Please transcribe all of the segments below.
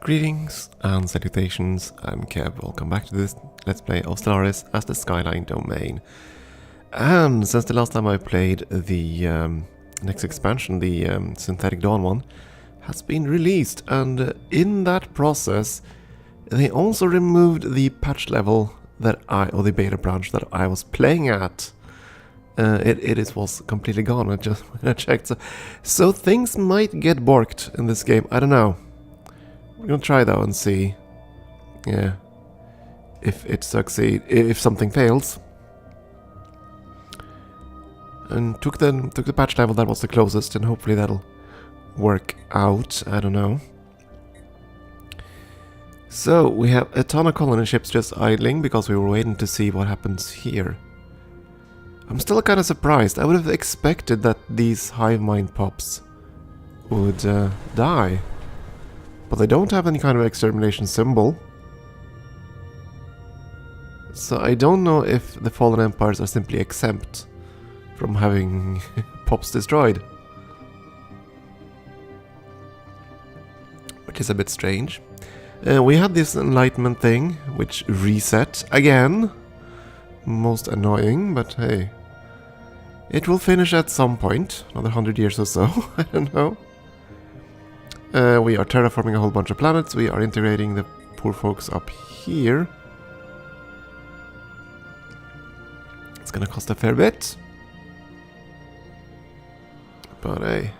Greetings and salutations, I'm Kev, welcome back to this Let's Play of Stellaris as the Skyline domain. And since the last time I played, the next expansion, the Synthetic Dawn one, has been released, and in that process they also removed the patch level that or the beta branch that I was playing at. It was completely gone when I checked, so things might get borked in this game, I don't know. We're gonna try though and see, yeah, if it succeeds, if something fails. And took the patch level that was the closest, and hopefully that'll work out. I don't know. So we have a ton of colony ships just idling because we were waiting to see what happens here. I'm still kind of surprised. I would have expected that these hive mind pups would die. But they don't have any kind of extermination symbol. So I don't know if the fallen empires are simply exempt from having pops destroyed. Which is a bit strange. We had this enlightenment thing, which reset again. Most annoying, but hey. It will finish at some point, another 100 years or so, I don't know. We are terraforming a whole bunch of planets. We are integrating the poor folks up here. It's gonna cost a fair bit. But hey,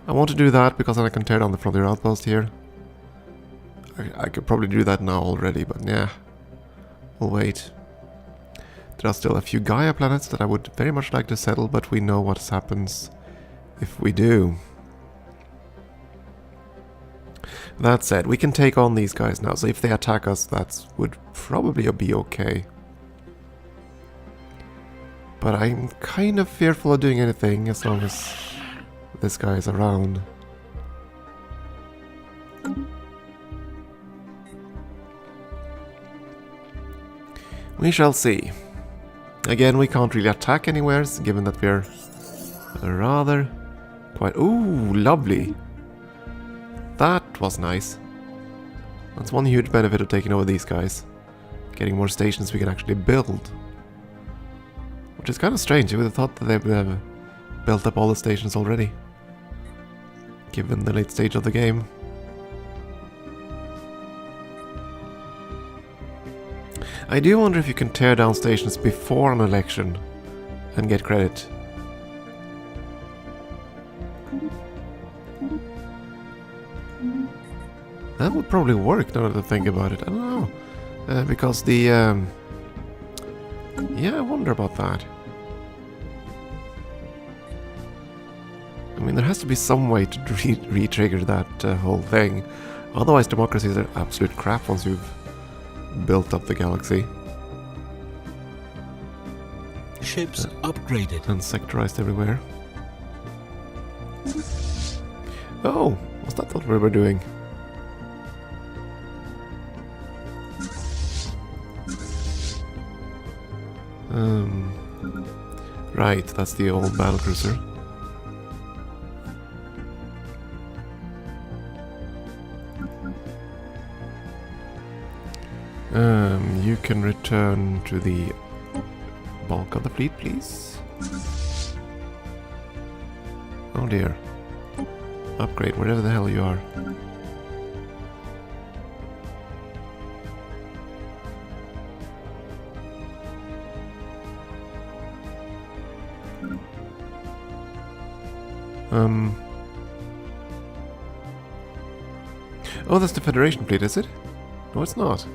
I want to do that because then I can tear down the frontier outpost here. I could probably do that now already, but yeah, we'll wait. There are still a few Gaia planets that I would very much like to settle, but we know what happens if we do. That said, we can take on these guys now, so if they attack us, that would probably be okay. But I'm kind of fearful of doing anything as long as this guy is around. We shall see. Again, we can't really attack anywhere, given that we're rather quite... Ooh, lovely! That was nice. That's one huge benefit of taking over these guys. Getting more stations we can actually build. Which is kind of strange, you would have thought that they would have built up all the stations already. Given the late stage of the game. I do wonder if you can tear down stations before an election and get credit. That would probably work now that I think about it. I don't know. Because the... yeah, I wonder about that. I mean, there has to be some way to re-trigger that whole thing. Otherwise, democracies are absolute crap once you've built up the galaxy. Ships upgraded. And sectorized everywhere. Oh, was that what we were doing? Right, that's the old battlecruiser. You can return to the bulk of the fleet, please. Oh dear. Upgrade wherever the hell you are. Oh, that's the Federation fleet, is it? No, it's not.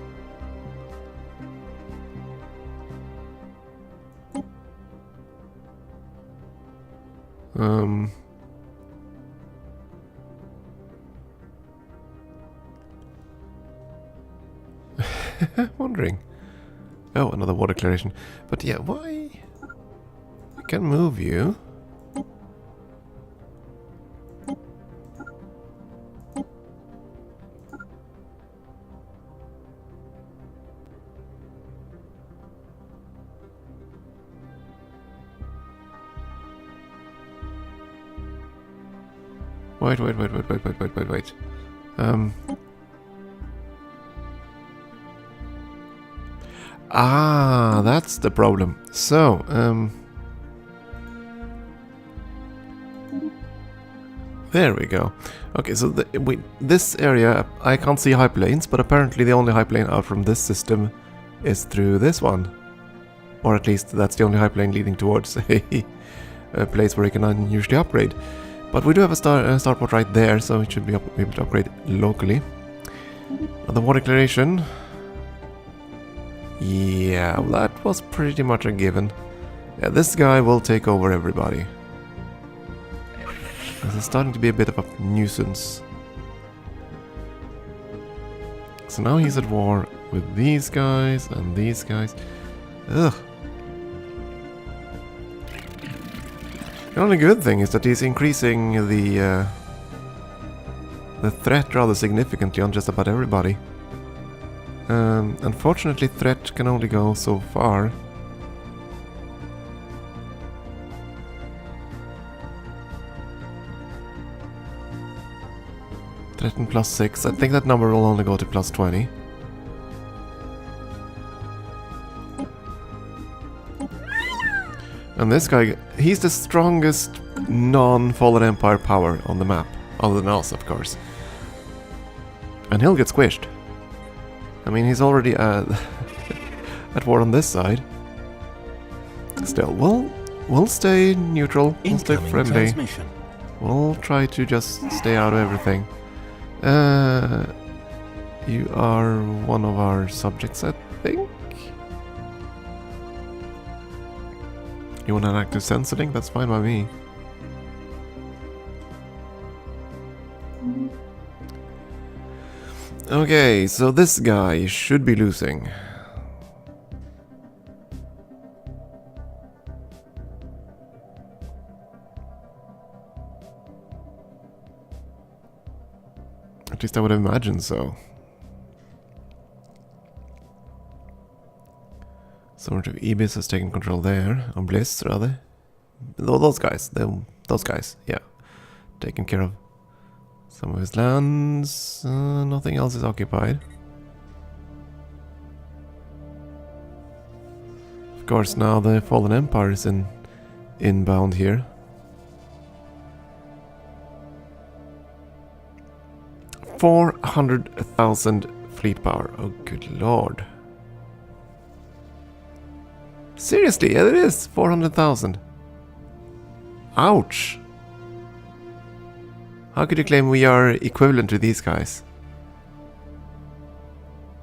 Wondering. Oh, another war declaration. But yeah, why? I can move you. Wait. Ah, that's the problem. So, there we go. Okay, so this area, I can't see hyperlanes, but apparently the only hyperlane out from this system is through this one. Or at least that's the only hyperlane leading towards a place where you can unusually upgrade. But we do have a starport right there, so it should be able to upgrade locally. The water declaration. Yeah, well, that was pretty much a given. Yeah, this guy will take over everybody. This is starting to be a bit of a nuisance. So now he's at war with these guys and these guys. Ugh. The only good thing is that he's increasing the threat rather significantly on just about everybody. Unfortunately, threat can only go so far. Threaten +6. I think that number will only go to +20. And this guy, he's the strongest non-Fallen Empire power on the map. Other than us, of course. And he'll get squished. I mean, he's already at war on this side. Still, we'll stay neutral. We'll stay friendly. We'll try to just stay out of everything. You are one of our subjects, I think. You want an active censoring? That's fine by me. Okay, so this guy should be losing. At least I would imagine so. Someone of Ibis has taken control there, or Bliss rather. Those guys, those guys, yeah. Taken care of. Some of his lands, nothing else is occupied. Of course, now the Fallen Empire is inbound here. 400,000 fleet power. Oh, good lord. Seriously, yeah, it is 400,000. Ouch. How could you claim we are equivalent to these guys?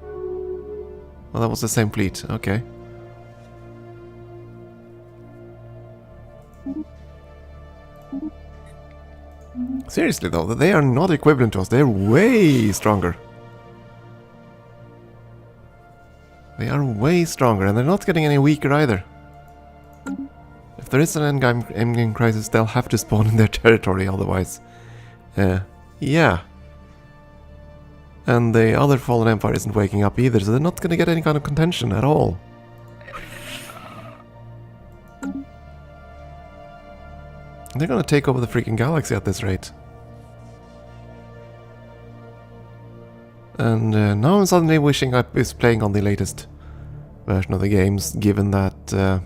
Well, that was the same fleet. Okay. Seriously though, they are not equivalent to us. They're way stronger. They are way stronger, and they're not getting any weaker either. If there is an endgame crisis, they'll have to spawn in their territory otherwise. Yeah. And the other Fallen Empire isn't waking up either, so they're not gonna get any kind of contention at all. They're gonna take over the freaking galaxy at this rate. And now I'm suddenly wishing I was playing on the latest version of the games, given that the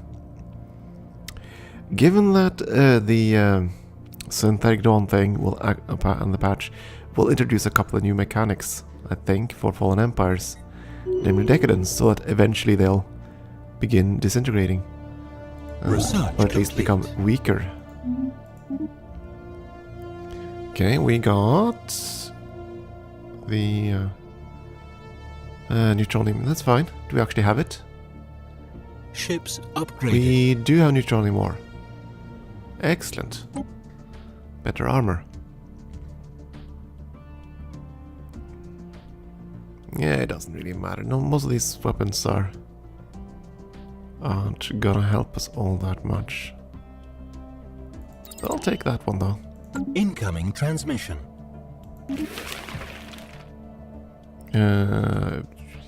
Synthetic Dawn thing will and the patch will introduce a couple of new mechanics, I think, for Fallen Empires, namely Decadence, so that eventually they'll begin disintegrating, or at least become weaker. Okay, we got the neutronium. That's fine. Do we actually have it? Ships upgraded. We do have neutronium ore. Excellent. Better armor. Yeah, it doesn't really matter. No, most of these weapons aren't gonna help us all that much. I'll take that one though. Incoming transmission.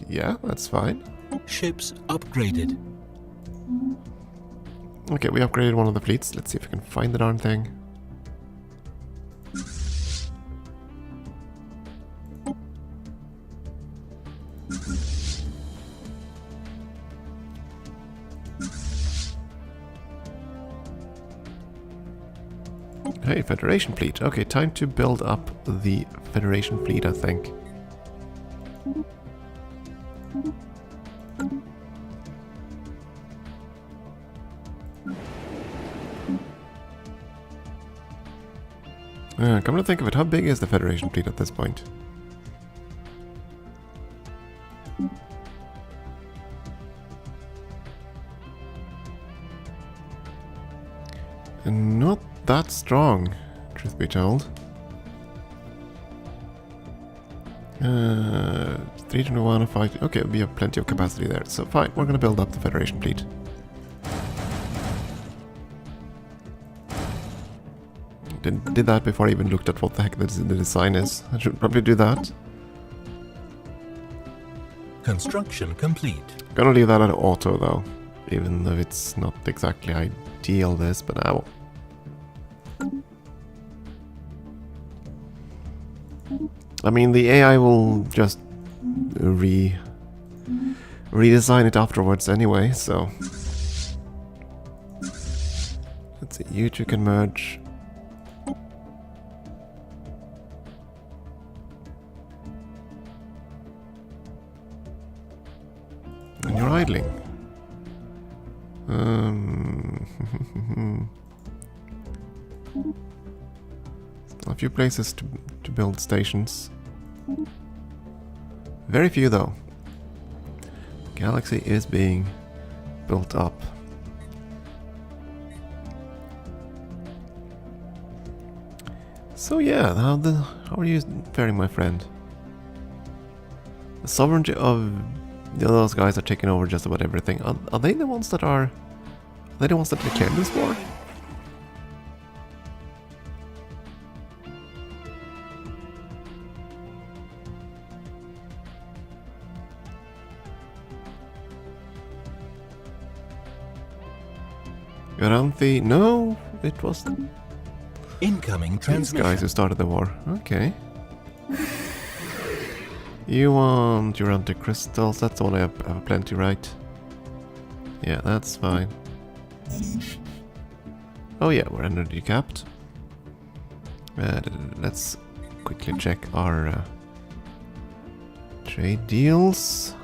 Yeah, that's fine. Ships upgraded. Okay, we upgraded one of the fleets. Let's see if we can find the darn thing. Hey, Federation fleet. Okay, time to build up the Federation fleet, I think. Come to think of it, how big is the Federation fleet at this point? Not that strong, truth be told. 321 and 5. Okay, we have plenty of capacity there. So fine, we're gonna build up the Federation fleet. Did that before I even looked at what the heck the design is. I should probably do that. Construction complete. Gonna leave that at auto though, even though it's not exactly ideal this, but I will. I mean, the AI will just redesign it afterwards anyway, so. Let's see, you two can merge. And you're idling. Still a few places to build stations. Very few though. Galaxy is being built up. So yeah, how are you faring, my friend? The sovereignty of those guys are taking over just about everything. Are they the ones that are they the ones that declared this war? Garanthi? No, it was Incoming these transmission. guys who started the war. Okay. You want your anti-crystals? That's all I have plenty, right? Yeah, that's fine. Oh yeah, we're energy capped. Let's quickly check our trade deals.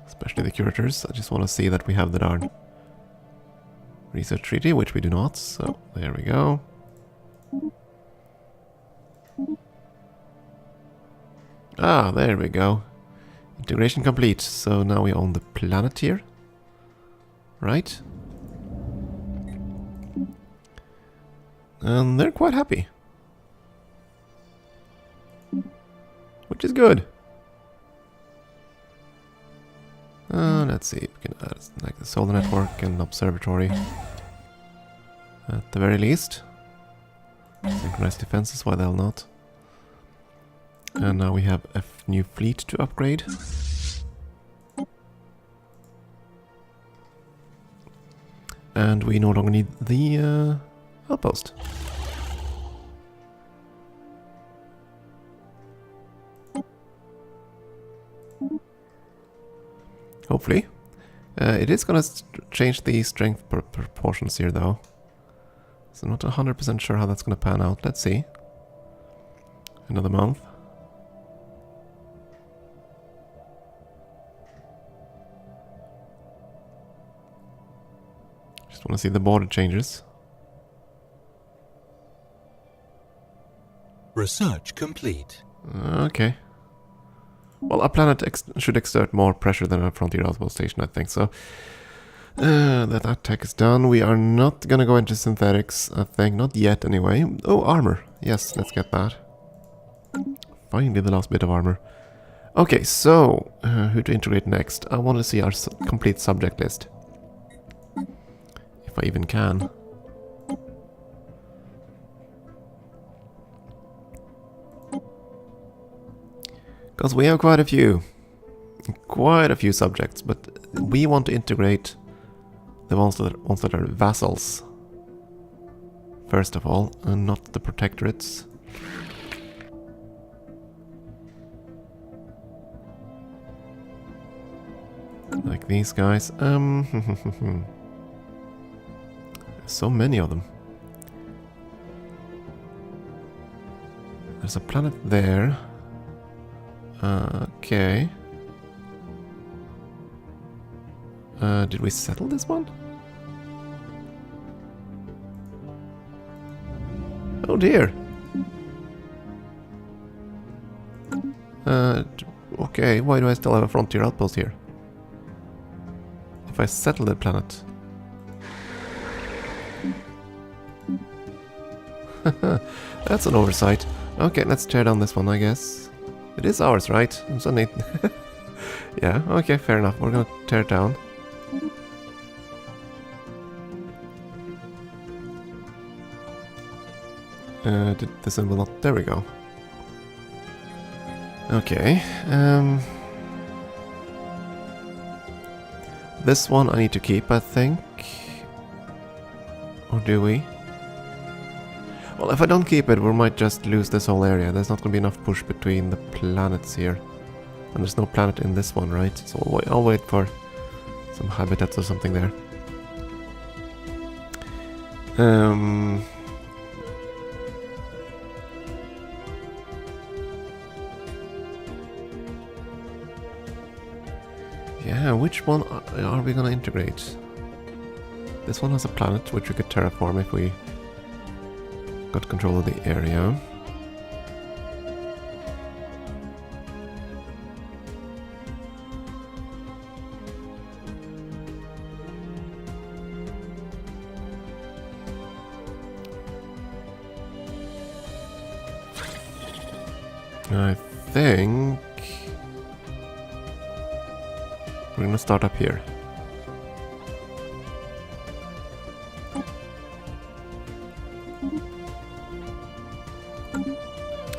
Especially the curators. I just want to see that we have the darn research treaty, which we do not, so there we go. Ah, there we go. Integration complete. So now we own the planet here. Right? And they're quite happy. Which is good. Let's see, we can add like the solar network and observatory. At the very least. Synchronized defenses, why the hell not? And now we have a new fleet to upgrade. And we no longer need the outpost. Hopefully. It is gonna change the strength proportions here though. So not 100% sure how that's gonna pan out. Let's see. Another month. Just want to see the border changes. Research complete. Okay. Well, our planet should exert more pressure than a frontier outpost station, I think. So that tech is done. We are not gonna go into synthetics, I think. Not yet, anyway. Oh, armor. Yes, let's get that. Finally, the last bit of armor. Okay, so who to integrate next? I want to see our complete subject list. If I even can. Because we have quite a few subjects, but we want to integrate the ones that are vassals first of all, and not the protectorates. like these guys. So many of them. There's a planet there. Okay. Did we settle this one? Oh dear. Okay, why do I still have a frontier outpost here? If I settle the planet. That's an oversight. Okay, let's tear down this one, I guess. It is ours, right? I'm so neat. Yeah, okay, fair enough. We're gonna tear it down. Did the symbol not? There we go. Okay. This one I need to keep, I think. Or do we? Well, if I don't keep it, we might just lose this whole area. There's not going to be enough push between the planets here. And there's no planet in this one, right? So I'll wait for some habitats or something there. Yeah, which one are we going to integrate? This one has a planet which we could terraform if we got control of the area. I think we're gonna start up here.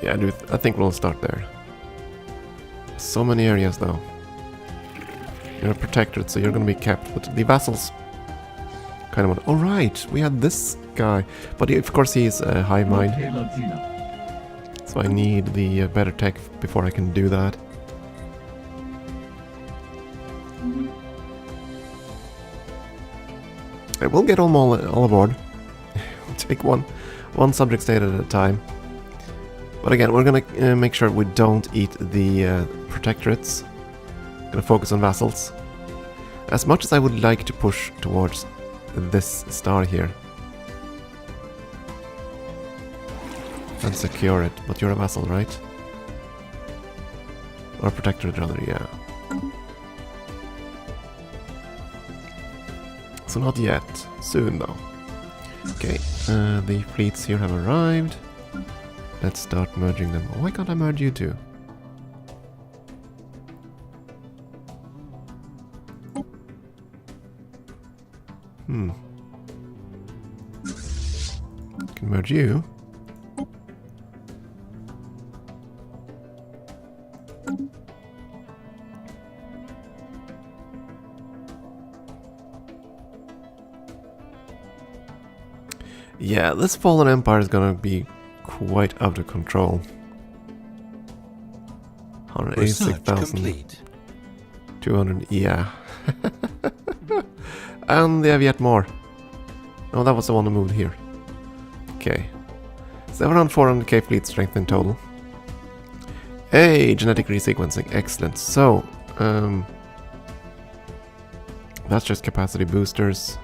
Yeah, I think we'll start there. So many areas though. You're a protectorate, so you're gonna be kept, but the vassals kind of want. Oh right, we had this guy, but of course he's a hive mind. So I need the better tech before I can do that. I will get them all aboard. We'll take one subject state at a time. But again, we're gonna make sure we don't eat the protectorates. Gonna focus on vassals. As much as I would like to push towards this star here. And secure it, but you're a vassal, right? Or a protectorate rather, yeah. So not yet. Soon though. Okay, the fleets here have arrived. Let's start merging them. Why can't I merge you two? I can merge you. Yeah, this fallen empire is gonna be quite out of control. 186,000. 200, yeah. And they have yet more. Oh, that was the one that moved here. Okay. So around 400k fleet strength in total. Hey, genetic resequencing, excellent. So, that's just capacity boosters.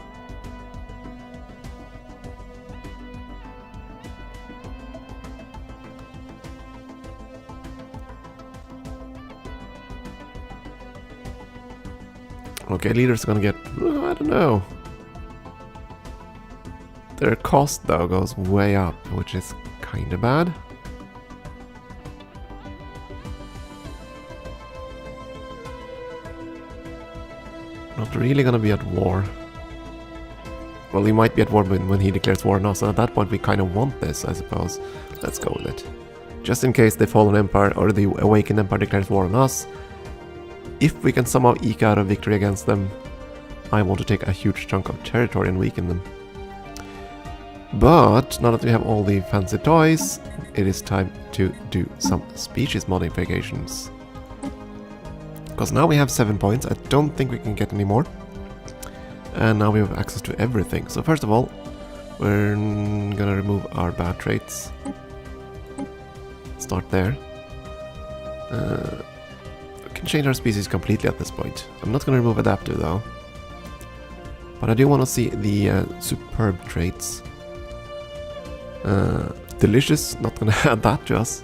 Okay, leaders are gonna get, I don't know. Their cost though goes way up, which is kinda bad. Not really gonna be at war. Well, we might be at war when he declares war on us, and at that point we kinda want this, I suppose. Let's go with it. Just in case the Fallen Empire or the Awakened Empire declares war on us, if we can somehow eke out a victory against them, I want to take a huge chunk of territory and weaken them. But now that we have all the fancy toys, it is time to do some species modifications. Because now we have 7 points. I don't think we can get any more. And now we have access to everything. So first of all, we're gonna remove our bad traits. Start there. We can change our species completely at this point. I'm not gonna remove adaptive though. But I do want to see the superb traits. Delicious, not gonna add that to us.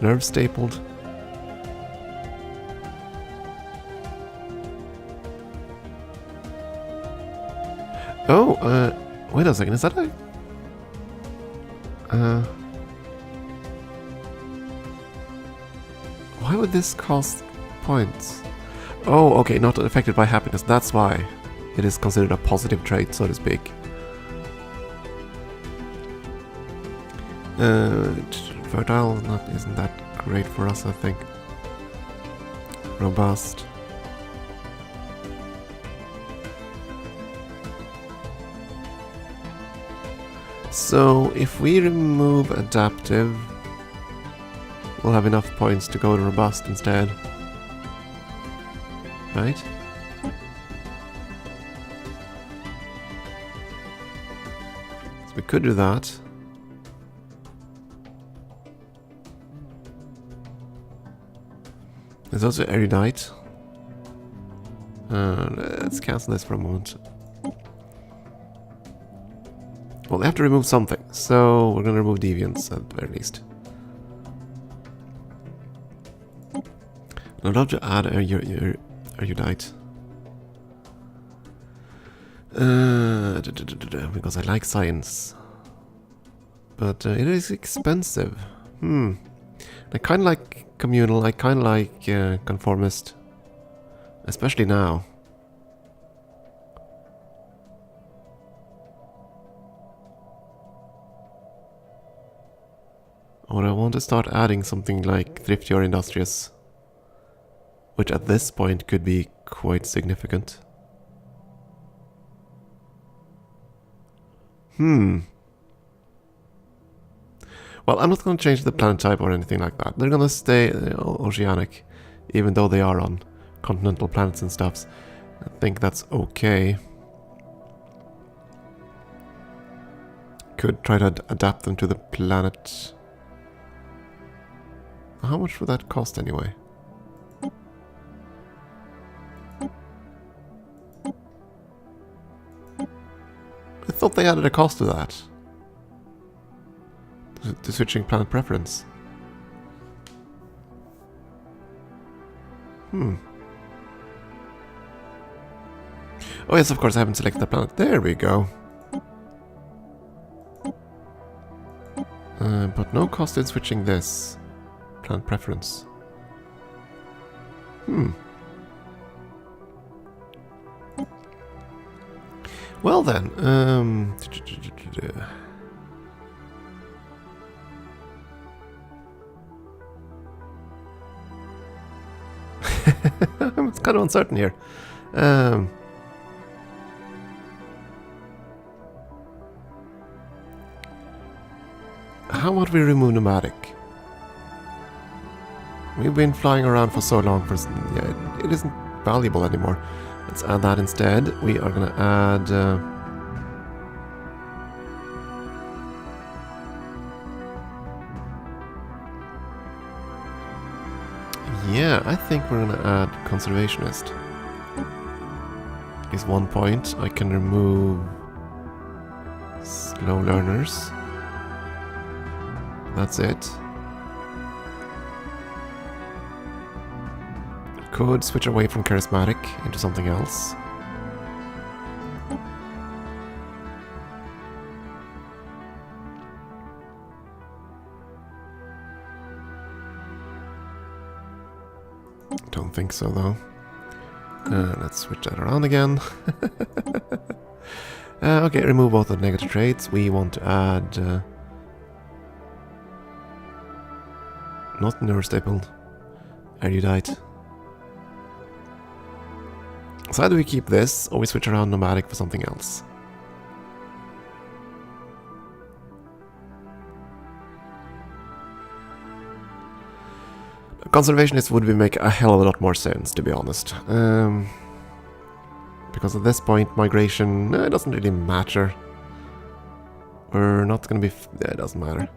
Nerve stapled. Oh, wait a second, is that a... why would this cost points? Oh, okay, not affected by happiness, that's why it is considered a positive trait, so to speak. Fertile isn't that great for us, I think. Robust. So, if we remove adaptive, we'll have enough points to go to robust instead. Right? So we could do that. There's also erudite. Let's cancel this for a moment. Well, they have to remove something, so we're gonna remove deviance at the very least. I'd love to add erudite. Because I like science. But it is expensive. I kind of like communal, I kind of like conformist. Especially now. Or I want to start adding something like thrifty or industrious. Which at this point could be quite significant. Well, I'm not going to change the planet type or anything like that. They're going to stay oceanic, even though they are on continental planets and stuffs. I think that's okay. Could try to adapt them to the planet. How much would that cost anyway? I thought they added a cost to that. To switching planet preference. Oh yes, of course I haven't selected the planet. There we go. But no cost in switching this. Planet preference. Well then, I'm kind of uncertain here. How about we remove nomadic? We've been flying around for so long, yeah, it isn't valuable anymore. Let's add that instead. We are gonna add... yeah, I think we're gonna add conservationist. At least 1 point. I can remove slow learners. That's it. Could switch away from charismatic into something else. Don't think so though. Let's switch that around again. Okay, remove both the negative traits. We want to add... not neurostapled. Erudite. So either we keep this, or we switch around nomadic for something else. Conservationist would make a hell of a lot more sense, to be honest. Because at this point, migration it doesn't really matter. We're not gonna be... yeah, it doesn't matter.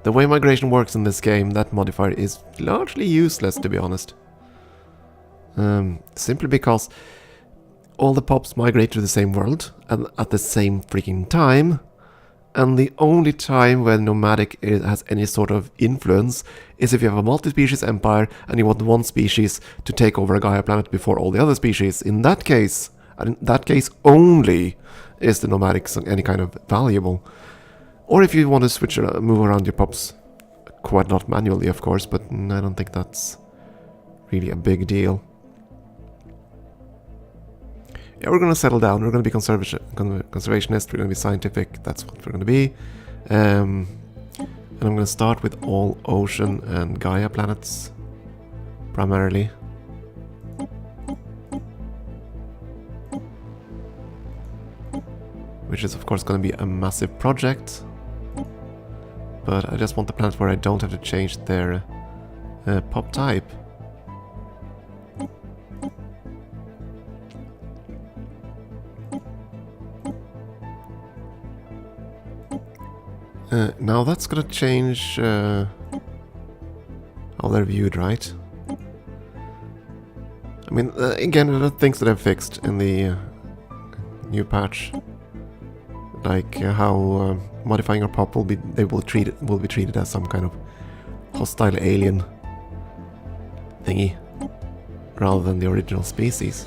The way migration works in this game, that modifier is largely useless, to be honest. Simply because all the pops migrate to the same world and at the same freaking time. And the only time when nomadic has any sort of influence is if you have a multi-species empire and you want one species to take over a Gaia planet before all the other species. In that case, and in that case only, is the nomadic any kind of valuable. Or if you want to switch move around your pops quite a lot manually, of course, but I don't think that's really a big deal. Yeah, we're going to settle down. We're going to be conservationist. We're going to be scientific. That's what we're going to be. And I'm going to start with all ocean and Gaia planets, primarily. Which is, of course, going to be a massive project. But I just want the planets where I don't have to change their pop type. Now that's gonna change how they're viewed, right? I mean, again, there are things that I've fixed in the new patch, like how modifying our pop will be treated as some kind of hostile alien thingy, rather than the original species.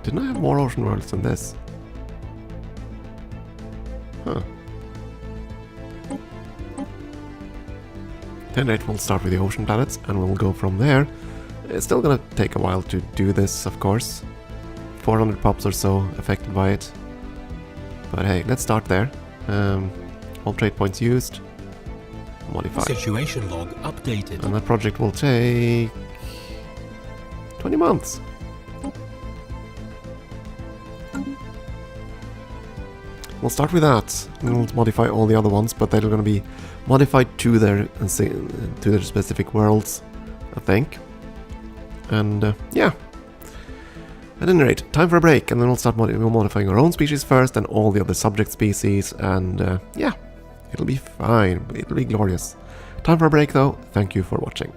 Didn't I have more ocean worlds than this? Huh. Then we'll start with the ocean planets and we'll go from there. It's still gonna take a while to do this, of course. 400 pops or so affected by it. But hey, let's start there. All trade points used. Modify. Situation log updated. And that project will take 20 months. We'll start with that, and we'll modify all the other ones, but they're going to be modified to their specific worlds, I think. And yeah. At any rate, time for a break, and then we'll start modifying our own species first, and all the other subject species, and yeah, it'll be fine. It'll be glorious. Time for a break, though. Thank you for watching.